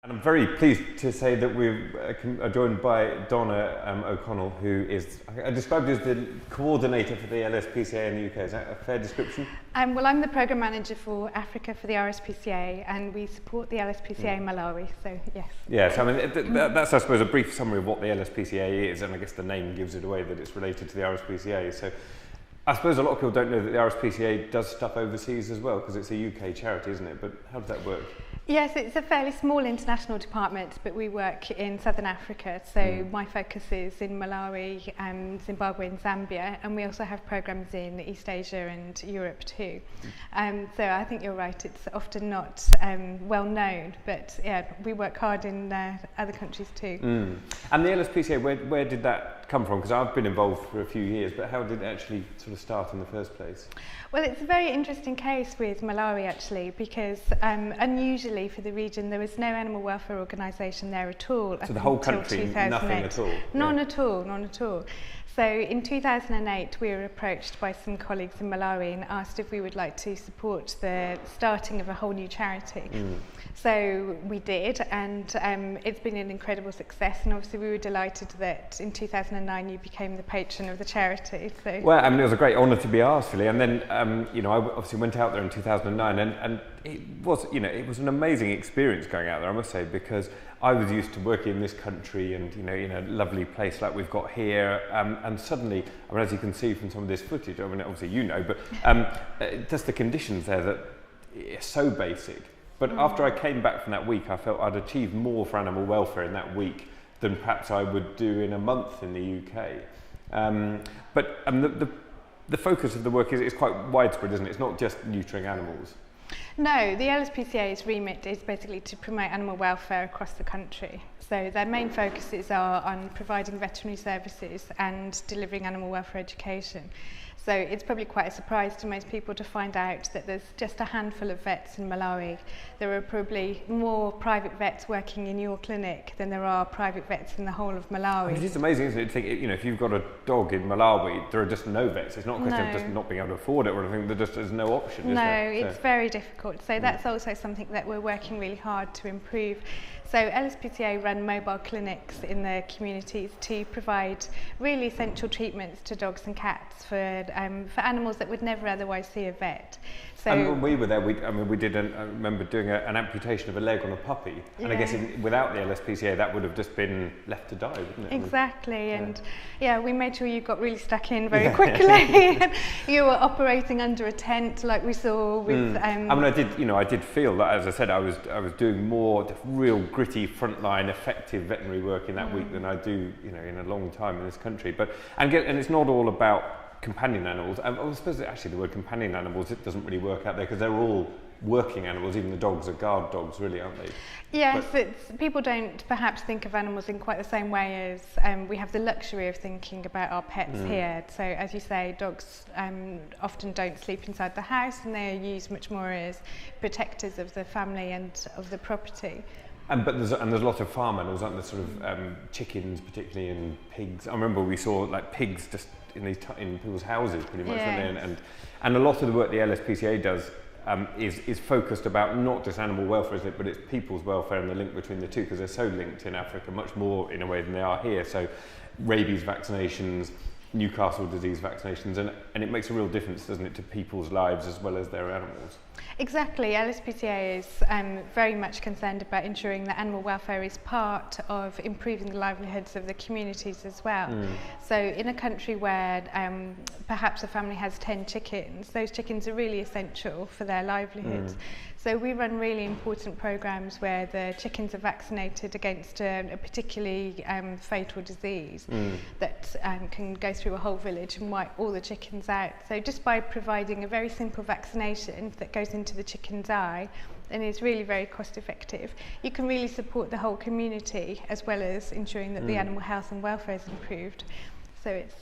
And I'm very pleased to say that we're joined by Donna O'Connell, who is, I described as the coordinator for the LSPCA in the UK. Is that a fair description? Well, I'm the programme manager for Africa for the RSPCA, and we support the LSPCA Malawi, so yes. Yes, I mean, that's, I suppose, a brief summary of what the LSPCA is, and I guess the name gives it away that it's related to the RSPCA. So I suppose a lot of people don't know that the RSPCA does stuff overseas as well, because it's a UK charity, isn't it? But how does that work? Yes, it's a fairly small international department, but we work in Southern Africa. So my focus is in Malawi, Zimbabwe and Zambia, and we also have programmes in East Asia and Europe too. So I think you're right, it's often not well known, but yeah, we work hard in other countries too. And the LSPCA, where did that come from? Because I've been involved for a few years, but how did it actually sort of start in the first place? Well, it's a very interesting case with Malawi actually, because unusually for the region there was no animal welfare organisation there at all. So the whole country, nothing at all? None at all, none at all. So in 2008 we were approached by some colleagues in Malawi and asked if we would like to support the starting of a whole new charity. So we did, and it's been an incredible success, and obviously we were delighted that in 2009 you became the patron of the charity. So. Well, I mean, it was a great honour to be asked, really, and then you know, I obviously went out there in 2009, and it was, you know, it was an amazing experience going out there, I must say, because I was used to working in this country and, you know, in a lovely place like we've got here, and suddenly, I mean, as you can see from some of this footage, I mean, obviously you know, but just the conditions there that are so basic. But after I came back from that week, I felt I'd achieved more for animal welfare in that week than perhaps I would do in a month in the UK. But the focus of the work is quite widespread, isn't it? It's not just neutering animals. No, the LSPCA's remit is basically to promote animal welfare across the country. So their main focuses are on providing veterinary services and delivering animal welfare education. So it's probably quite a surprise to most people to find out that there's just a handful of vets in Malawi. There are probably more private vets working in your clinic than there are private vets in the whole of Malawi. It's just amazing, isn't it, to think, you know, if you've got a dog in Malawi, there are just no vets. It's not a question of just not being able to afford it or anything, there's no option, is there? No, it's very difficult. So that's also something that we're working really hard to improve. So LSPCA run mobile clinics in the communities to provide really essential treatments to dogs and cats for animals that would never otherwise see a vet. So, and when we were there, I remember doing an amputation of a leg on a puppy, and I guess without the LSPCA that would have just been left to die, wouldn't it? Exactly, and yeah, we made sure you got really stuck in very quickly. You were operating under a tent, like we saw with. I mean, I did feel that, as I said, I was doing more real gritty, frontline, effective veterinary work in that week than I do, you know, in a long time in this country. But and it's not all about companion animals. I suppose actually the word companion animals, it doesn't really work out there because they're all working animals. Even the dogs are guard dogs, really, aren't they? Yes, people don't perhaps think of animals in quite the same way as we have the luxury of thinking about our pets here. So as you say, dogs often don't sleep inside the house, and they are used much more as protectors of the family and of the property. But there's a lot of farm animals, aren't there? Sort of chickens, particularly, and pigs. I remember we saw like pigs just in people's houses, pretty much. Yes. And a lot of the work the LSPCA does is focused about not just animal welfare, isn't it, but it's people's welfare and the link between the two, because they're so linked in Africa, much more in a way than they are here. So rabies vaccinations, Newcastle disease vaccinations, and it makes a real difference, doesn't it, to people's lives as well as their animals. Exactly. LSPCA is very much concerned about ensuring that animal welfare is part of improving the livelihoods of the communities as well. So in a country where perhaps a family has 10 chickens, those chickens are really essential for their livelihoods. So we run really important programs where the chickens are vaccinated against a particularly fatal disease that can go through a whole village and wipe all the chickens out. So just by providing a very simple vaccination that goes into the chicken's eye and is really very cost effective, you can really support the whole community as well as ensuring that the animal health and welfare is improved. So it's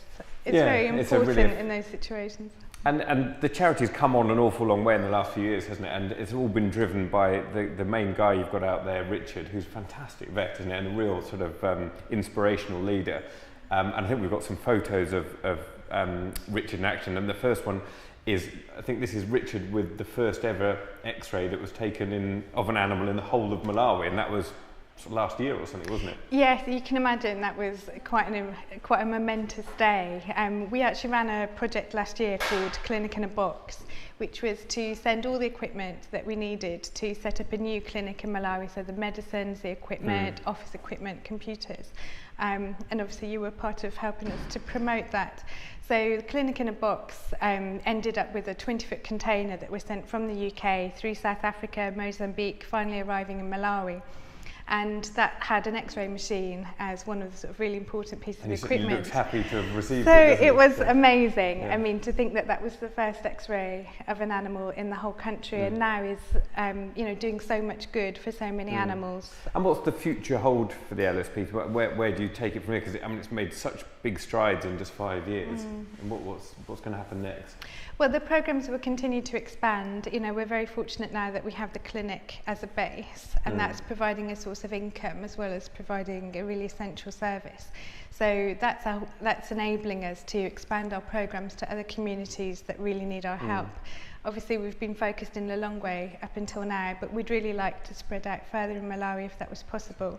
very important in those situations. And the charity's come on an awful long way in the last few years, hasn't it? And it's all been driven by the main guy you've got out there, Richard, who's a fantastic vet, isn't it? And a real sort of inspirational leader. And I think we've got some photos of Richard in action. And the first one is, I think this is Richard with the first ever X-ray that was taken of an animal in the whole of Malawi, and that was last year or something, wasn't it? Yes, you can imagine that was quite a momentous day. We actually ran a project last year called Clinic in a Box, which was to send all the equipment that we needed to set up a new clinic in Malawi, so the medicines, the equipment, office equipment, computers. And obviously you were part of helping us to promote that. So the Clinic in a Box ended up with a 20-foot container that was sent from the UK through South Africa, Mozambique, finally arriving in Malawi. And that had an X-ray machine as one of the sort of really important pieces of equipment. You looked happy to have received it. So it was amazing. Yeah. I mean, to think that that was the first X-ray of an animal in the whole country, and now is, you know, doing so much good for so many animals. And what's the future hold for the LSP? Where do you take it from here? Because I mean, it's made such big strides in just 5 years. And what's going to happen next? Well, the programs will continue to expand. You know, we're very fortunate now that we have the clinic as a base, and that's providing a source of income as well as providing a really essential service. So that's enabling us to expand our programs to other communities that really need our help. Obviously, we've been focused in Lilongwe up until now, but we'd really like to spread out further in Malawi if that was possible.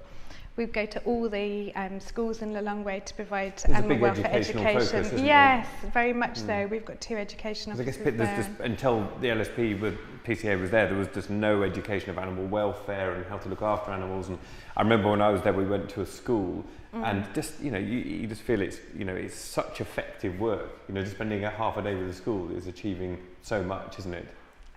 We'd go to all the schools in Lilongwe to provide animal welfare education. Focus, yes, very much so. We've got 2 education officers there. There's just, until the LSPCA was there was just no education of animal welfare and how to look after animals. And I remember when I was there, we went to a school, and just, you know, you just feel it's, you know, it's such effective work. You know, just spending half a day with the school is achieving so much, isn't it?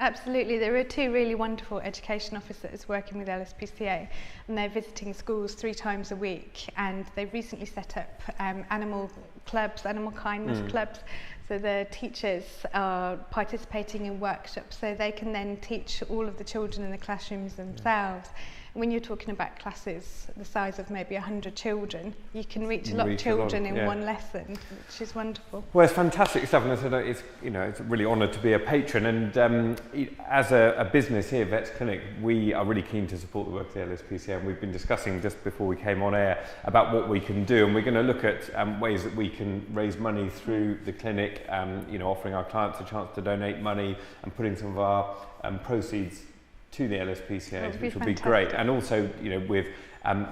Absolutely. There are 2 really wonderful education officers working with LSPCA, and they're visiting schools 3 times a week, and they've recently set up animal clubs, animal kindness clubs. So the teachers are participating in workshops, so they can then teach all of the children in the classrooms themselves. When you're talking about classes the size of maybe 100 children, you can reach a lot of children in one lesson, which is wonderful. Well, it's fantastic stuff, and I said it's, you know, it's really honoured to be a patron. And as a business here, Vets Clinic, we are really keen to support the work of the LSPCA, and we've been discussing just before we came on air about what we can do, and we're going to look at ways that we can raise money through the clinic, you know, offering our clients a chance to donate money and putting some of our proceeds to the LSPCA, which will be great. And also, you know, with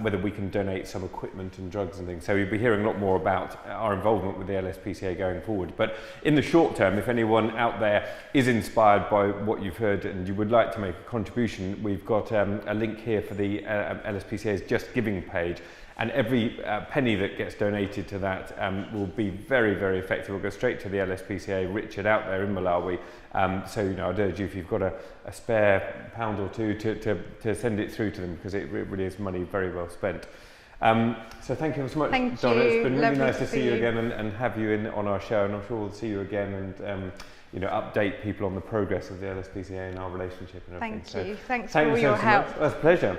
whether we can donate some equipment and drugs and things. So you'll be hearing a lot more about our involvement with the LSPCA going forward. But in the short term, if anyone out there is inspired by what you've heard and you would like to make a contribution, we've got a link here for the LSPCA's Just Giving page. And every penny that gets donated to that will be very, very effective. It'll go straight to the LSPCA Richard out there in Malawi. So, you know, I'd urge you, if you've got a spare £1 or 2, to send it through to them, because it really is money very well spent. So thank you so much, Donna. It's been really nice to see you again and have you in on our show. And I'm sure we'll see you again and you know, update people on the progress of the LSPCA and our relationship and everything. Thank you. Thanks for all your help. That's a pleasure.